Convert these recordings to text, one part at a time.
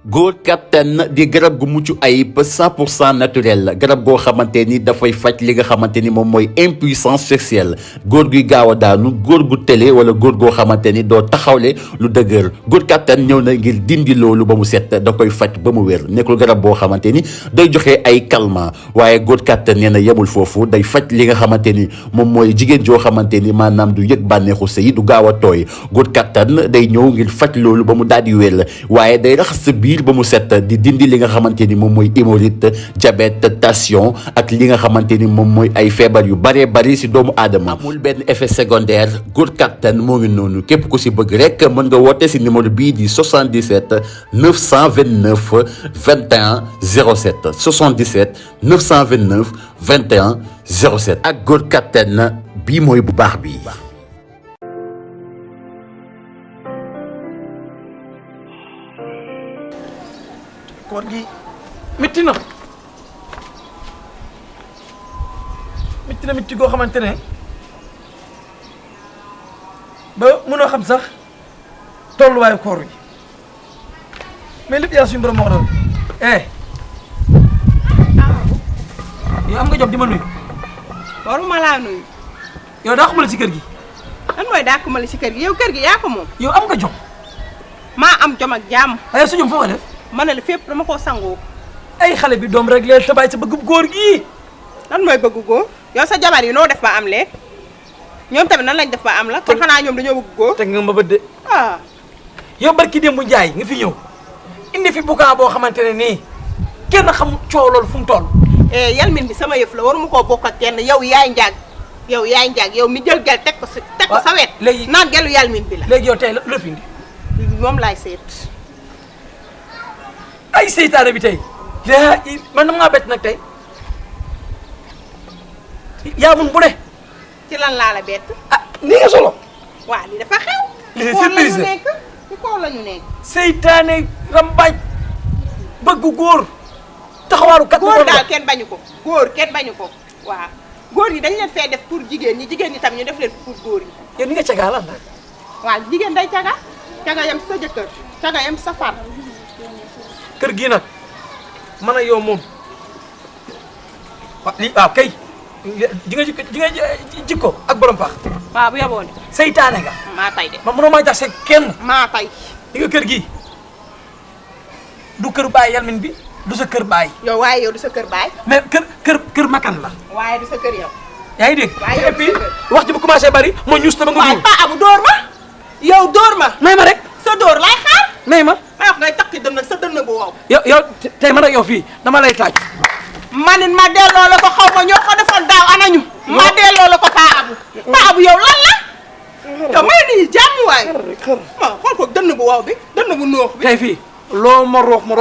góor kattan di garab gu mucc ayib 100% naturel garab goo xamante ni dafay faj li nga xamante ni moom mooy impuissance sexuelle góor guy gaaw a daanu góor gu tële wala góor goo xamante ni doo taxawle lu dëgër góor kattan ñëw na ngir dindi loolu ba mu set da koy faj ba mu wér nekkul garab boo xamante ni day joxe ay calmant waaye góor kattan nee na yemul foofu day faj li nga xamante ni moom mooy jigéen joo xamante ni maanaam du yëg bànneexu sëy du gaaw a tooy góor kattan day ñëw ngir faj loolu ba mu daal di wér waaye day raxas sa biir ba mu set di dindi li nga xamante ni moom mooy hémorroïde diabète tension ak li nga xamante ni moom mooy ay feebar yu bëree bëri si doomu aadama amul benn effet secondaire góor kattan moo ngi noonu képp ku si bëgg rek mën nga woote si numéro bii di 77 929 21 07 77 929 21 07 ak góor kattan bii mooy bu baax bi. koor gi métti na métti goo xamante ne ba mënoo xam sax tolluwaayu koor gi mais lépp yaa suñu borom moo ko doon yow am nga jom di ma nuyu. waruma laa nuyu. yow daa xamale ci kër gi. lan mooy daa xamale ci kër gi yow kër gi yaa ko moom. yow am nga jom. maa am jom ak jàmm. waaye su jom foo ko def. ma ne la fépp dama koo sangoo. ay xale bi doom rek leen tabaay sa bëgg góor gi. lan mooy bëgg góor yow sa jabar yi noo def ba am lee ñoom tamit nan lañ def ba am la kon xanaa ñoom dañoo bëgg góor. teg nga ma bët de. ah. yow barki démb Njaay nga fi ñëw indi fi bukaa boo xamante ne nii kenn xam coow loolu fu mu toll. yalmin bi sama yëf la waruma koo bokk ak kenn yow yaay njaag yow mi jël gel teg ko sa wet. léegi naan gelu yalmin bi la. léegi yow tey la fi indi. moom laay seet. ay seytaane bi tey man dama ngaa bett nag tey yaa mun bu ne. ci lan laa la bett. ah nii nga solo. waa li dafa xew. li surprise la ci kaw la ñu nekk. seytaane rambaaj bëggu góor taxawaaru kat. góor daal kenn bañu ko. góor kenn bañu ko waaw. góor yi dañ leen fee def pour jigéen ñi tam ñu def leen pour góor yi. yow ni nga cagaa lan la. waaw jigéen day caga. caga yam sa jëkkër. caga yam sa far. kër gii nag man a yow moom waaw kay di nga jikko ak borom paax. waaw bu yaboo de. seytaane nga. maa tay de. man mënoo maa jaxase kenn. maa tay. di nga kër gii du kër baay yalmin bi du sa kër baay. yow waaye yow du sa kër baay. mais kër makan la. waaye du sa kër yow. yaa ngi dégg. waaye yow et puis wax ji bu commencé bari moo ñuus ta ba nga. waaye Pa Abu dóor ma. yow dóor ma. may ma rek. sa dóor laay xaar. may ma. may wax ngay takki dënn sa dënn bu wow. yow tey man ak yow fii dama lay taaj. manit ma delloo la ko xaw ma ñoo ko defoon daaw anañu. ma delloo la ko Pa Abu. Pa Abu yow lan la. yow may nii jàmm waay. ma xool ko dënn bu wow bi dënn bu noox bi. tey fii loo ma roof ma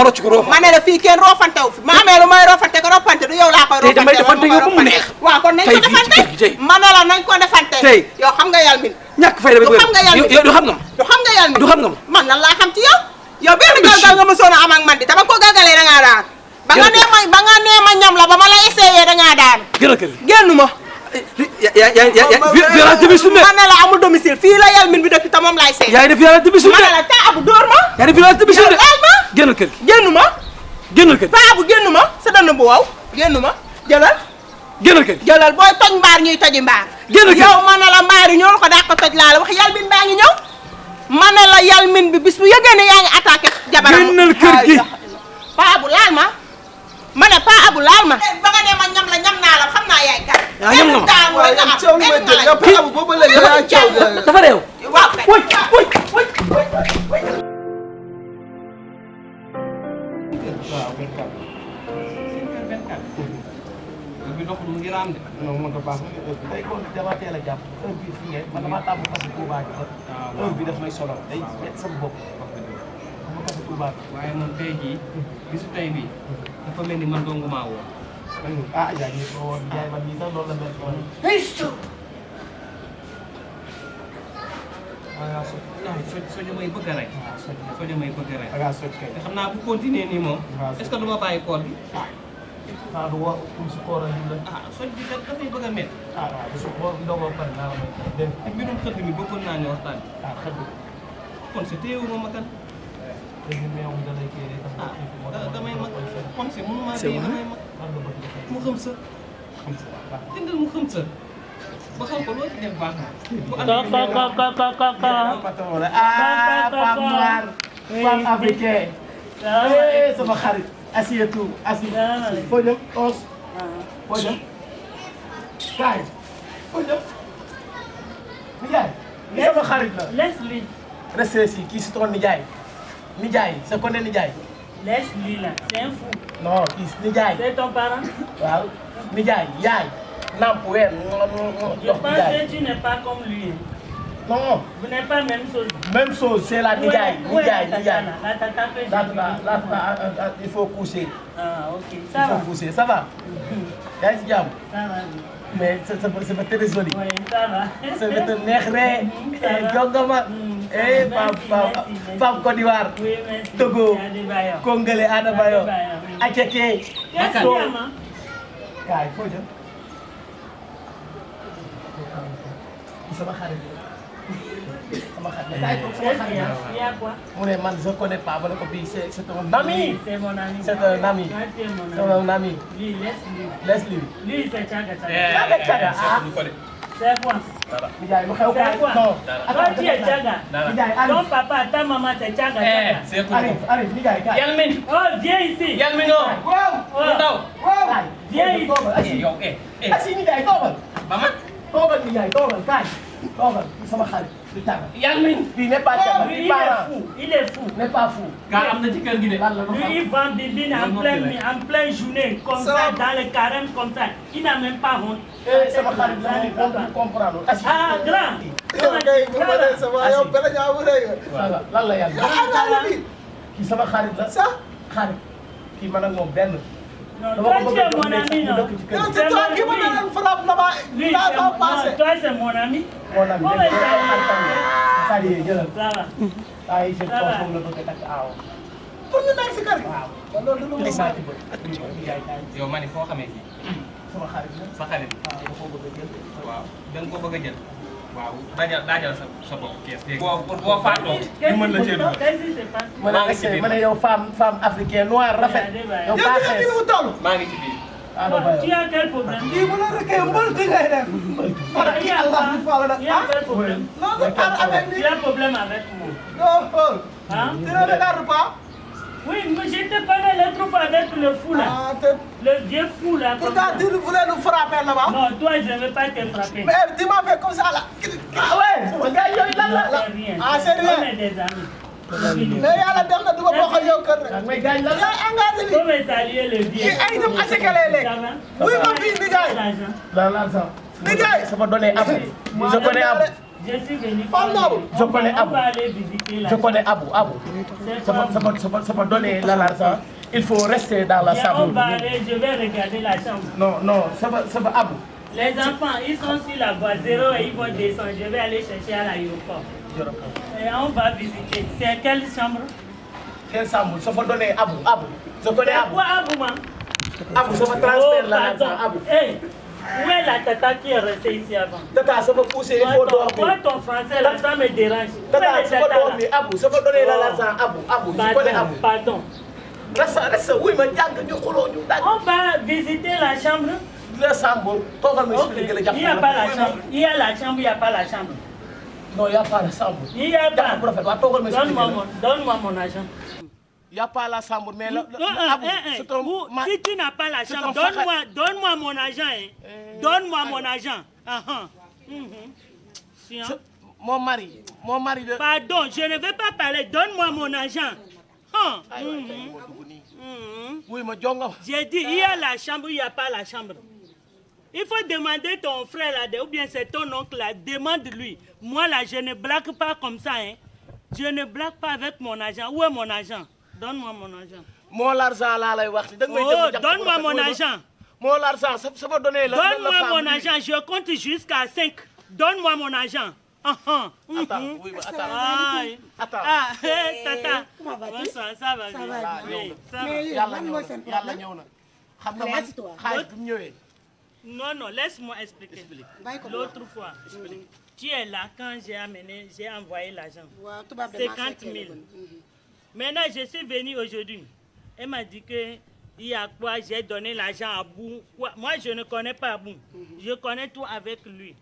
rocc ko roof. ma ne la fii kenn roofantew fi. ma amee lu may roofante ko roofante du yow laa koy roofante. tey damay defante yow ba mu neex. waaw kon nañ ko defante. ma ne la nañ ko defante. tey yow xam nga yalmin. ñàkk fay du xam nga yalmin yow du xam nga ma. du xam nga yalmin du xam nga ma. man lan laa xam ci yow. yow benn galgal nga mësoon a am ak man di dama ko galgalee da ngaa daan. ba nga nee ma ñam la ba ma la essayé da ngaa daan. gën a kër génn ma. violence domicile. ma ne la amul domicile fii la yalmin bi dëkk te moom laay seey. yaay def violence domicile. ma ne la Ta Abu dóor ma. yaay def violence domicile de. laal ma. génn kër génn ma. génn kër Ta Abu génn ma sa dënn bu wow. génn ma jëlal. génn kër jëlal booy toj mbaar ñuy toji mbaar. génn kër yow ma ne la mbaar yi ñoo ko daa ko toj laa la wax yalmin baa ngi ñëw. ma ne la yalmin bi bis bu yëgee ne yaa ngi attaqué jabaram. génnal kër gi. Pa Abu laal ma. ma ne Pa Abu laal ma. ba nga ne ma ñam la ñam naa la xam naa yaay kan. yaa ñam nga ma waaw yow coow li may dégg yow Pa Abu boobu léegi yaa coow. dafa réew. waaw kay wuy. bi doxul mu ngi raam de. non man ko baax na day ko dama teel a jàpp heure bii fi ngeen man damaa tàmm fas Touba ji heure bi daf may sonal day bett sama bopp ma fas Touba bi waaye man tey jii bisu tey bii dafa mel ni man dongu maa woo. ah yaa ngi ko woon jaay man nii sax loolu la mel woon waaw sojo may bëgg a rey. sojo may bëgg a rey. da ngaa soj kay te xam naa bu continuer nii moom. est-ce que du ma bàyyi koor gi. ah du wax su kooral ñu la ah soj bi kat dafay bëgg a métti. ah waaw su ko ndogoo pare naa la may dégg te mbirum xëdd mi bëggoon naa ñu waxtaan. ah xëy kon sa téewu ma kan. léegi meew da lay kii rek damay mag kon si mënu maa dee damay mag mu xam sa dindal mu xam sa ba xam ko loo ci def baax na patron la ah Pape Noir femme africain sama xarit assieds-toi assis foo jëm os foo jëm kaay foo jëm nijaay sama xarit la Laisse-lui. restez ici kii si ton nijaay sa connaît nijaay Laisse-lui là. C'est un fou. non kii nijaay C'est ton parent. waaw nijaay yaay namp weer Je jox pense nijaay que tu n'es pas comme lui. non Vous n'êtes pas même chose. même chose c'est la nijaay Où est nijaay la nijaay tata là? La tata fait là il faut coucher Ah, ok. il Ça va. faut coucher ça va yaa ngi si jàmm Ça va. mais c'est très joli Oui, ça va. c'est très neex ree Ça va. jongama Ça va. Femme Côte d'Ivoire Oui, merci. Togo Adebayo. Congolais Adabayo Adebayo, oui. Akeke Qu'est-ce qu'il y a, maman? kaay foo jëm sama xarit sama xarit kaay toog sama Qu'est-ce qu'il y a? xarit Il y a quoi? mu ne man je connais pas ma ne ko bii c'est un ami Oui, c'est mon ami. c'est un ami Toi, tu es mon c'est ami. un ami Lui, laisse-lui. laisse-lui Lui, c'est Tchaga Tchaga Tchaga ah C'est quoi? nijaay lu xew kaay C'est quoi? non Toi, tu es Tchaga. nijaay Ton Arif papa, ta maman, c'est Tchaga Tchaga. Arif nijaay kaay Yalmin Oh, viens ici. Yalmino waaw Oh. ndaw kaay Viens ici. toogal assis yow assis nijaay toogal mama toogal nijaay toogal kaay toogal sama xarit du Tchaga Yalmin bii n'est pas Tchaga Lui, bii il est parent fou. Il est fou. n'est pas fou kaa am na ci kër gi de lan la Lui, il vend des bines en pleine journée, comme ça, dans le carême, comme ça. Il n'a même pas honte. sama xarit la moom comprendre assis Ah, grand. lan la yàlla kii sama xarit la xarit kii man ak moom benn Non, toi, tu es mon ami, non? C'est toi qui me frappe là-bas. Lui, toi, c'est mon ami. mon ami Comment il s'appelle? Sadi jëlal Ça va. ay c'est Ça va. foofu la bëgg a takk aaw pour ñu nekk si kër gi. waaw loolu du lu ma ci bëgg yow ma ni foo xamee kii sama xarit la sa xarit waaw da koo bëgg a jël waaw da nga ko bëgg a jël waaw daajal sa bopp kees léegi boo faatoo ñu mën la cee dugal Qu'est-ce qui se passe? ma ne yow femme africaine noire rafet yow yow baa dina xees mu toll. maa ngi ci biir Tu as quel problème? kii bu la rëkkee mbël di ngay def. wala Il kii y a Allah di faala il y a nag quel problème? non non parle avec Tu lui. as problème avec moi? non xool. Hein? tu ne regardes pas. Oui, mais je te parlais l'autre fois avec le fou là. ah te Le vieux fou là. Comme pourtant ça. tu voulais nous frapper là-bas. Non, toi, je ne vais pas te frapper. mais tu m'as fait comme ça là. ah ouais sama gars yooyu lan la C'est rien. Ah, c'est rien. On est des amis. mais yàlla def na du ma bokk ak yow kër rek. ak may gaañ lan la yaa engagé bi. Comment saluer le vieux? kii ay dem aseke lay lekk. Ça va? wuy ma fii nijaay. L'argent. lan sax Nijaay. sama donné Abu je connais Abu Je suis venu. Femme noble. Je connais On Abou. va aller visiter la je connais chambre. Abu C'est quoi? sama donné l'argent il faut rester dans la Viens, on chambre va aller, je vais regarder la chambre. non sama Abu Les enfants, ils sont sur la voie 0 et ils vont descendre. Je vais aller chercher à l'aéroport. Et on va visiter. C'est quelle chambre? quelle chambre sama donné Abu je connais C'est Abu quoi Abouman? Abu sama Oh, transfert l'argent pardon. Abu Hey, où est la tata qui est restée ici avant? tata sama poussé il faut Moi, dormir ton français, là, ça me dérange. Où est tata le sama tata là? dormir Abu sama donné l'argent Abu je connais Pardon, Abu pardon. reste oui ma jàng ñu xuloo ñu daj On va visiter la chambre. la chambre toogal ma Ok. expliquer la Il n'y a pas la chambre. Il y a la chambre, il n'y a pas la chambre. non y a pas la chambre Il n'y a pas. jàng bu rafet waa toogal ma expliquer Donne-moi mon argent. y a pas la chambre mais la Abu c'est Si tu n'as pas la c'est chambre, un donne-moi mon argent. Hein. Donne-moi mon argent. Tiens. mon mari de Pardon, je ne vais pas parler. Donne-moi mon argent. oui ma jonga J'ai dit, il y a la chambre, il n'y a pas la chambre. Il faut demander ton frère là, ou bien c'est ton oncle là, demande-lui. Moi là, je ne blague pas comme ça. Hein. Je ne blague pas avec mon argent. Où est mon argent? Donne-moi mon argent. mon l'argent laa lay wax da nga may Oh, jëm donne-moi mon argent. mon l'argent ça va donner la Donne-moi mon argent. Je compte jusqu'à 5. Donne-moi mon argent. attends oui attends Aïe. attends Ah, hé, tata. Comment vas-tu? Bonsoir, ça va bien. va Oui, ça va. Mais yàlla lan ñëw mooy na seen yàlla problème? ñëw na xam nga Allez, man assis-toi. xaalis bi mu ñëwee Non, non, laisse-moi expliquer. Bàyyi ko L'autre fois, tu es là quand j'ai envoyé l'argent. waaw tubaab de 50 000. Maintenant, je suis venue aujourd'hui. Elle m'a dit que il y a quoi, j'ai donné l'argent à Bou. Moi, je ne connais pas Bou. Je connais tout avec lui.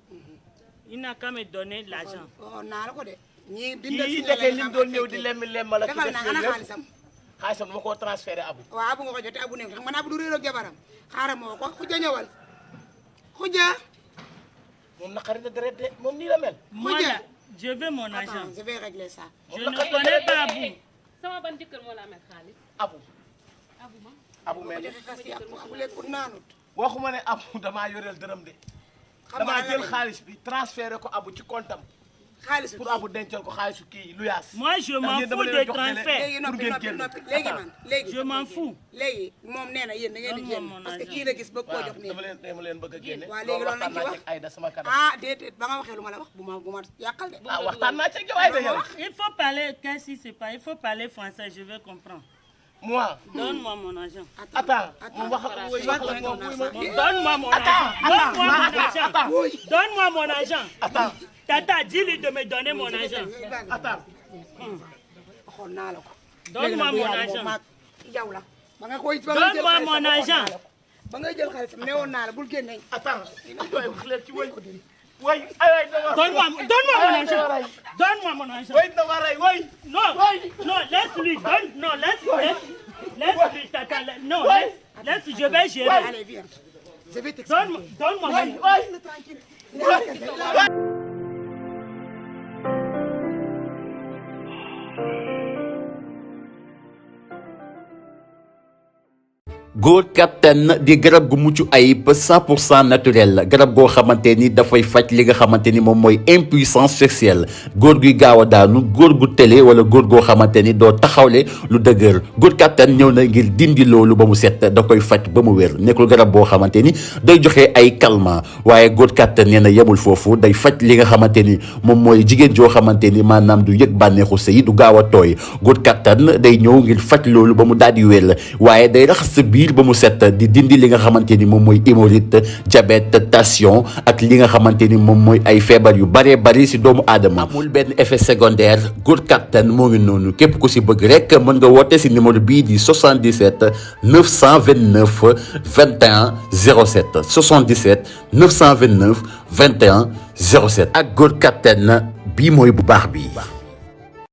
Il n'a qu'à me donner l'argent. kii ndeke lim doon ñëw di lemmi lemmal ak defal naa ana xaalisam xaalisam dama koo transféré Abu. waaw Abu nga ko jotee Abu ne xam nga naa bu du réeroo jabaram xaaral moo ko Khoudia ñëwal Khoudia moom naqari na deret de moom nii la mel. Moi, là, je veux mon argent. attends je vais régler ça Je ne connais pas Bou. sama ban jëkkër moo la amee xaalis. Abu Abu ma. Abu mel joxe xas yàpp Abu lekkul naanut waxuma ne Abu damaa yoreel dërëm de. damaa jël xaalis bi transféré ko Abu ci comptam xaalis pour Abu dencal ko xaalisu kii lu yaas. Moi, je m'en fous des transferts. léegi noppi léegi man léegi Je m'en fous. léegi moom nee na yéen da ngeen di génn parce que kii la gis bëgg koo jox nii dama leen bëgg a génne. waaw léegi loolu lañ ci wax Ayda sama kanam. ah déedéet ba nga waxee lu ma la wax bu ma yàqal de waxtaan naa ci ak yow Ayda yow. Il faut parler, qu'est-ce qui se passe? Il faut parler français, je vais comprendre. moi. Donne-moi mon argent. attends moom wax ak moom Donne-moi mon argent. Donne-moi mon argent. Donne-moi mon argent. attends Tata, dis-lui de me donner mon argent. attends. waxoon naa la ko Donne-moi mon argent. yow la ba nga koy Donne-moi mon argent. ba ngay jël xaalis ne woon naa la bul génne attends waay wax leen ci waay waay ay Donne-moi mon argent. Donne-moi mon argent. waay dama rey waay. Non, laisse-lui. Laisse-lui, Tata. Non, laisse, je vais gérer. allez viens je vais t'expliquer Donne-moi mon argent. waay. góor kattan di garab gu mucc ayib 100% naturel garab goo xamante ni dafay faj li nga xamante ni moom mooy impuissance sexuelle góor guy gaaw a daanu góor gu tële wala góor goo xamante ni doo taxawle lu dëgër góor kattan ñëw na ngir dindi loolu ba mu set da koy faj ba mu wér nekkul garab boo xamante ni day joxe ay calmant waaye góor kattan nee na yemul foofu day faj li nga xamante ni moom mooy jigéen joo xamante ni maanaam du yëg bànneexu sëy du gaaw a tooy góor kattan day ñëw ngir faj loolu ba mu daal di wér waaye day raxas sa biir ba mu set di dindi li nga xamante ni moom mooy hémorroïde diabète tension ak li nga xamante ni moom mooy ay feebar yu bëree bëri si doomu aadama amul benn effet secondaire góor kattan moo ngi noonu képp ku si bëgg rek mën nga woote si numéro bii di 77 929 21 07 77 929 21 07 ak góor kattan bii mooy bu baax bi